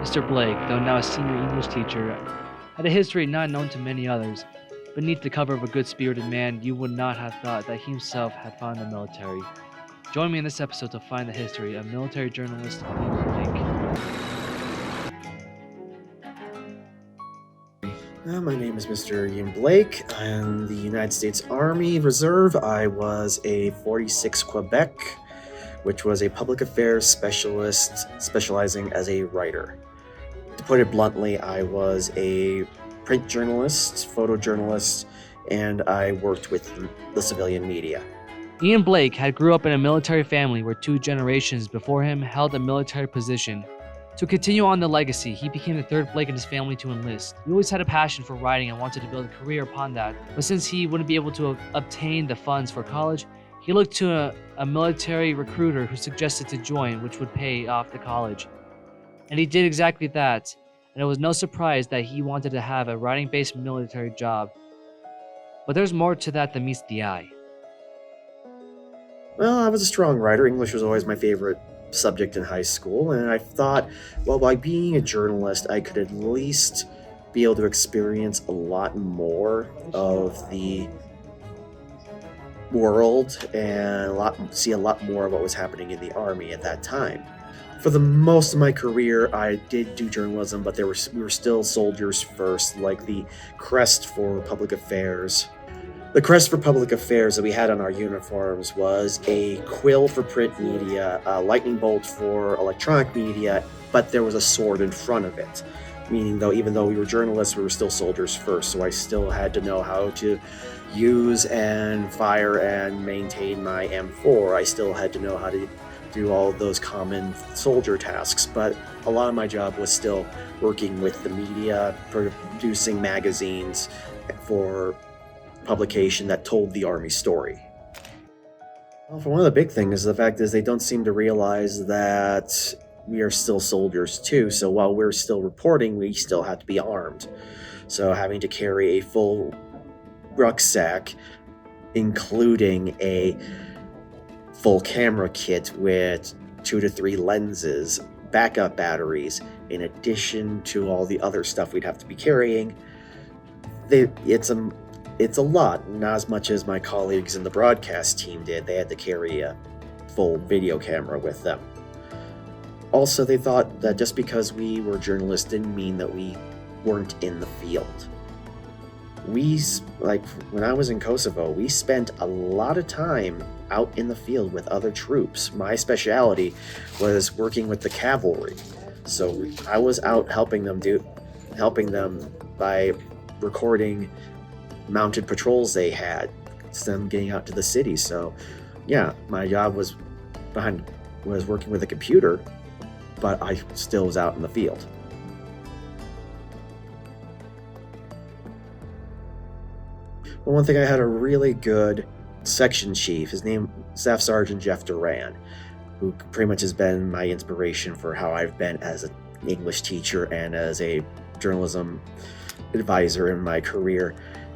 Mr. Blake, though now a senior English teacher, had a history not known to many others. Beneath the cover of a good-spirited man, you would not have thought that he himself had found the military. Join me in this episode to find the history of military journalist Ian Blake. My name is Mr. Ian Blake. I'm the United States Army Reserve. I was a 46 Quebec, which was a public affairs specialist specializing as a writer. To put it bluntly, I was a print journalist, photojournalist, and I worked with the civilian media. Ian Blake had grew up in a military family where 2 generations before him held a military position. To continue on the legacy, he became the third Blake in his family to enlist. He always had a passion for writing and wanted to build a career upon that, but since he wouldn't be able to obtain the funds for college, he looked to a military recruiter who suggested to join, which would pay off the college. And he did exactly that, and it was no surprise that he wanted to have a writing-based military job. But there's more to that than meets the eye. Well, I was a strong writer. English was always my favorite subject in high school, and I thought, well, by being a journalist, I could at least be able to experience a lot more of the world and see a lot more of what was happening in the Army at that time. For the most of my career, I did do journalism, but we were still soldiers first, like the crest for public affairs. The crest for public affairs that we had on our uniforms was a quill for print media, a lightning bolt for electronic media, but there was a sword in front of it. Meaning, even though we were journalists, we were still soldiers first, so I still had to know how to use and fire and maintain my M4. I still had to know how to do all those common soldier tasks, but a lot of my job was still working with the media, producing magazines for publication that told the Army story. Well, for one of the big things, the fact is they don't seem to realize that we are still soldiers too, so while we're still reporting, we still have to be armed. So having to carry a full rucksack, including a full camera kit with 2 to 3 lenses, backup batteries, in addition to all the other stuff we'd have to be carrying, it's a lot, not as much as my colleagues in the broadcast team did. They had to carry a full video camera with them. Also, they thought that just because we were journalists didn't mean that we weren't in the field. When I was in Kosovo, we spent a lot of time out in the field with other troops. My specialty was working with the cavalry. So I was out helping them by recording mounted patrols they had, them getting out to the city. So yeah, my job was working with a computer, but I still was out in the field. Well, one thing, I had a really good section chief. His name, Staff Sergeant Jeff Duran, who pretty much has been my inspiration for how I've been as an English teacher and as a journalism advisor in my career.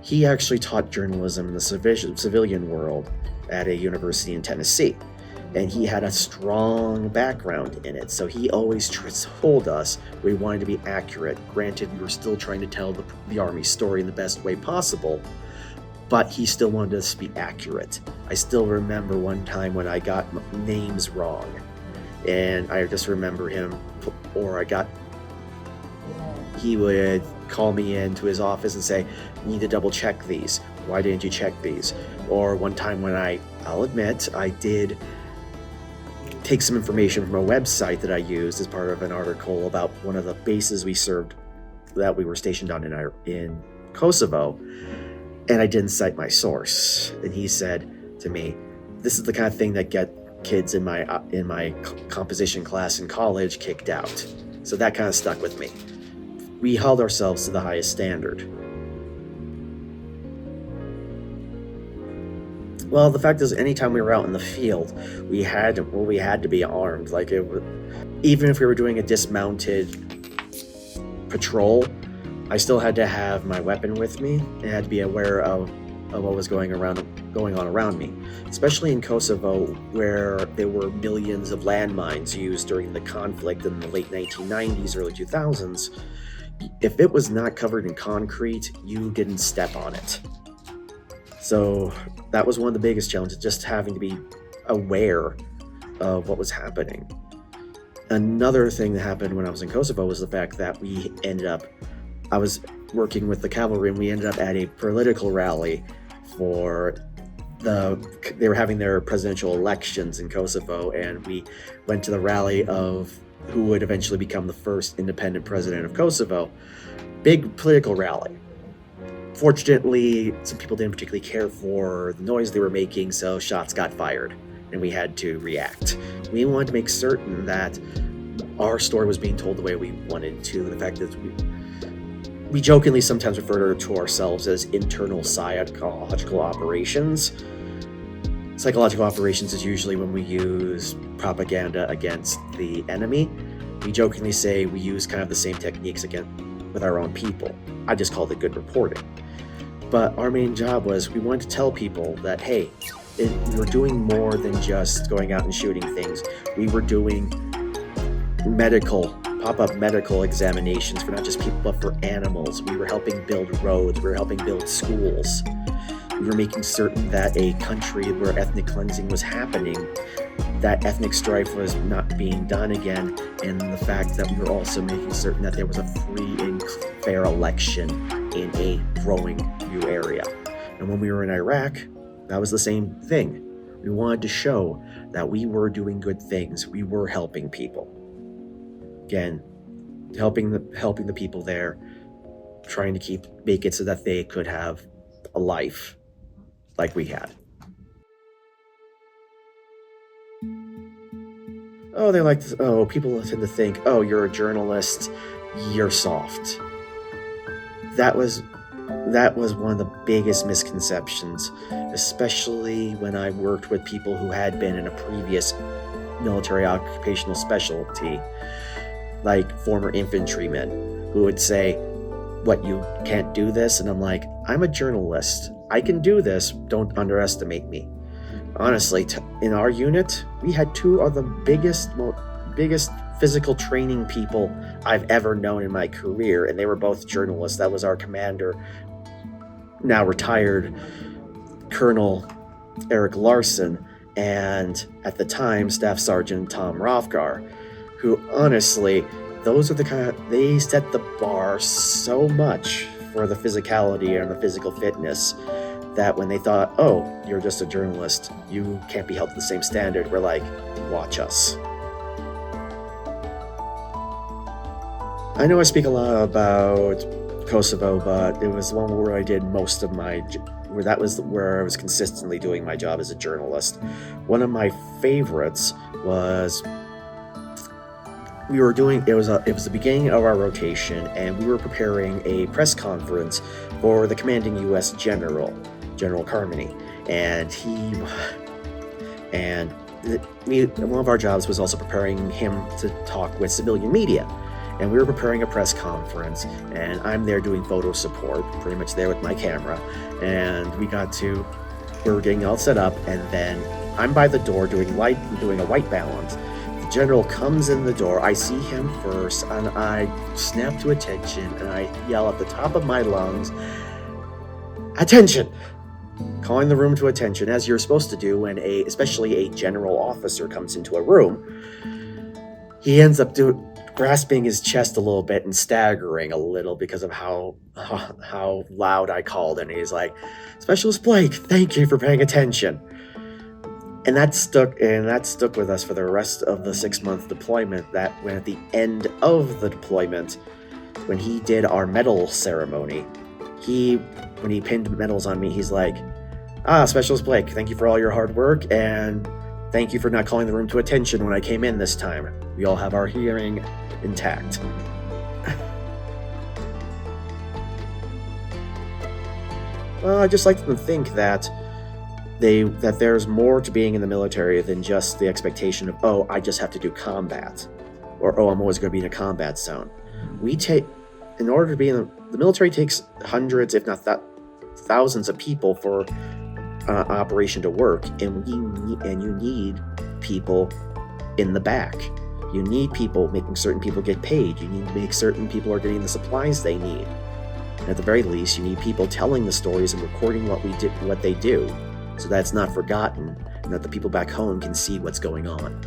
He actually taught journalism in the civilian world at a university in Tennessee, and he had a strong background in it, so he always told us we wanted to be accurate. Granted, we were still trying to tell the Army story in the best way possible, but he still wanted us to be accurate. I still remember one time when I got names wrong, and I just remember he would call me into his office and say, "You need to double check these. Why didn't you check these?" Or one time when I'll admit, I did take some information from a website that I used as part of an article about one of the bases we served that we were stationed on in Kosovo, and I didn't cite my source. And he said to me, "This is the kind of thing that get kids in my composition class in college kicked out." So that kind of stuck with me. We held ourselves to the highest standard. Well, the fact is, anytime we were out in the field, we had to be armed. Even if we were doing a dismounted patrol, I still had to have my weapon with me and had to be aware of of what was going on around me, especially in Kosovo, where there were millions of landmines used during the conflict in the late 1990s, early 2000s. If it was not covered in concrete, you didn't step on it. So that was one of the biggest challenges, just having to be aware of what was happening. Another thing that happened when I was in Kosovo was the fact that I was working with the cavalry, and we ended up at a political rally they were having their presidential elections in Kosovo, and we went to the rally of who would eventually become the first independent president of Kosovo. Big political rally. Fortunately, some people didn't particularly care for the noise they were making, so shots got fired, and we had to react. We wanted to make certain that our story was being told the way we wanted to. The fact that we jokingly sometimes refer to ourselves as internal psychological operations. Psychological operations is usually when we use propaganda against the enemy. We jokingly say we use kind of the same techniques with our own people. I just called it good reporting. But our main job was we wanted to tell people that, hey, we were doing more than just going out and shooting things. We were doing pop-up medical examinations for not just people, but for animals. We were helping build roads. We were helping build schools. We were making certain that a country where ethnic cleansing was happening, that ethnic strife was not being done again, and the fact that we were also making certain that there was a free and fair election in a growing new area. And when we were in Iraq, that was the same thing. We wanted to show that we were doing good things. We were helping people. Again, helping the people there, trying to make it so that they could have a life like we had. People tend to think, oh, you're a journalist, you're soft. That was one of the biggest misconceptions, especially when I worked with people who had been in a previous military occupational specialty, like former infantrymen, who would say, what, you can't do this? And I'm like, I'm a journalist. I can do this. Don't underestimate me. Honestly, in our unit, we had two of the biggest physical training people I've ever known in my career, and they were both journalists. That was our commander, now retired Colonel Eric Larson, and at the time, Staff Sergeant Tom Rothgar, who honestly, they set the bar so much for the physicality and the physical fitness that when they thought, oh, you're just a journalist, you can't be held to the same standard, we're like, watch us. I know I speak a lot about Kosovo, but it was the one where I did most of that was where I was consistently doing my job as a journalist. One of my favorites was it was the beginning of our rotation, and we were preparing a press conference for the commanding U.S. General Carmody, one of our jobs was also preparing him to talk with civilian media, and we were preparing a press conference, and I'm there doing photo support, pretty much there with my camera, and we were getting all set up, and then I'm by the door doing a white balance. The general comes in the door, I see him first, and I snap to attention, and I yell at the top of my lungs, attention! Calling the room to attention, as you're supposed to do when especially a general officer comes into a room. He ends up grasping his chest a little bit and staggering a little because of how loud I called, and he's like, Specialist Blake, thank you for paying attention. And that stuck with us for the rest of the 6-month deployment. That when at the end of the deployment, when he did our medal ceremony, when he pinned medals on me, he's like, Specialist Blake, thank you for all your hard work, and thank you for not calling the room to attention when I came in this time. We all have our hearing intact. Well, I just like to think that there's more to being in the military than just the expectation of, oh, I just have to do combat, or oh, I'm always going to be in a combat zone. In order to be in the military takes hundreds, if not thousands of people for operation to work, and you need people in the back. You need people making certain people get paid. You need to make certain people are getting the supplies they need. And at the very least, you need people telling the stories and recording what they do, so that it's not forgotten and that the people back home can see what's going on.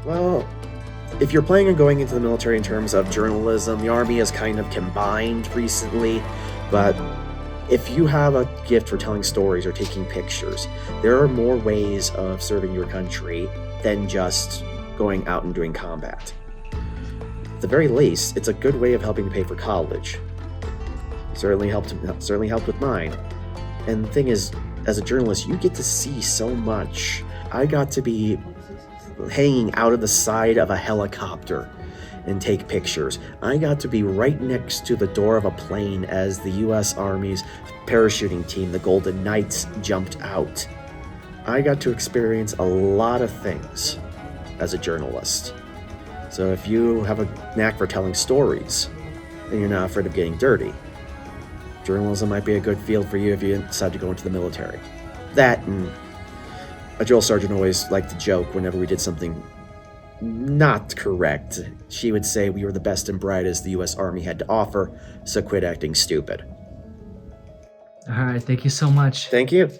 Well, if you're planning on going into the military in terms of journalism, the Army has kind of combined recently, but if you have a gift for telling stories or taking pictures, there are more ways of serving your country than just going out and doing combat. At the very least, it's a good way of helping to pay for college. Certainly helped with mine. And the thing is, as a journalist, you get to see so much. I got to be hanging out of the side of a helicopter and take pictures. I got to be right next to the door of a plane as the U.S. Army's parachuting team, the Golden Knights, jumped out. I got to experience a lot of things as a journalist. So if you have a knack for telling stories, and you're not afraid of getting dirty, journalism might be a good field for you if you decide to go into the military. That, and a drill sergeant always liked to joke whenever we did something not correct. She would say we were the best and brightest the U.S. Army had to offer, so quit acting stupid. All right, thank you so much. Thank you.